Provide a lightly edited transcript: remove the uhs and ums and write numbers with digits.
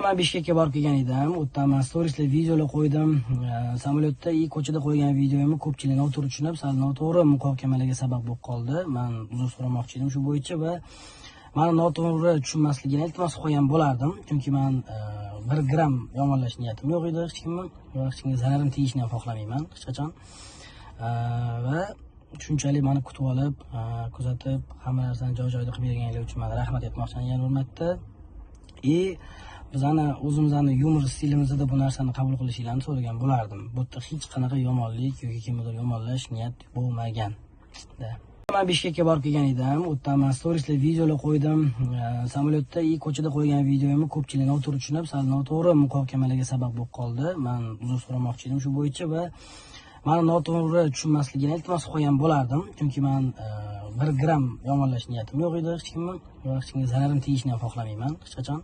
Men Bishkekka borib kelgan edim. U yerda men storieslar videolar qo'ydim. Samolyotda ko'chada qo'ygan videoyimni ko'pchilik noto'g'ri tushunib, sal noto'g'ri muhokamalarga sabab bo'lib qoldi. Men uzr so'ramoqchi edim shu bo'yicha va meni noto'g'ri tushunmasligini iltimos qilgan bo'lardim. Chunki men 1 gram yomonlash niyatim yo'q edi hech kimni va hech kimga zararim tegishini ham xohlamayman hech qachon. Va shunchalik meni kutib olib, kuzatib, hamma narsani joy-joyida qilib berganinglar uchun men rahmat aytmoqchiman yana hurmatda. Bizani o'zimizni yumor stilimizda bu narsani qabul qilishinglarni so'ragan bo'lardim. Bu yerda hech qanaqa yomonlik yoki kimnidir yomonlash niyat bo'lmagan. Men Bishkekka borib kelgan edim. U yerda men storieslar videolar qo'ydim. Samolyotda ko'chada qo'ygan videoyimni ko'pchilik noto'g'ri tushunib, sal noto'g'ri muhokamalarga sabab bo'lib qoldi. Men uzr so'ramoqchi edim shu bo'yicha va meni noto'g'ri tushunmasligini iltimos qilgan bo'lardim. Chunki men 1 gram yomonlash niyatim yo'q edi hech kimni va hech kimga zararim tegishini ham xohlamayman hech qachon.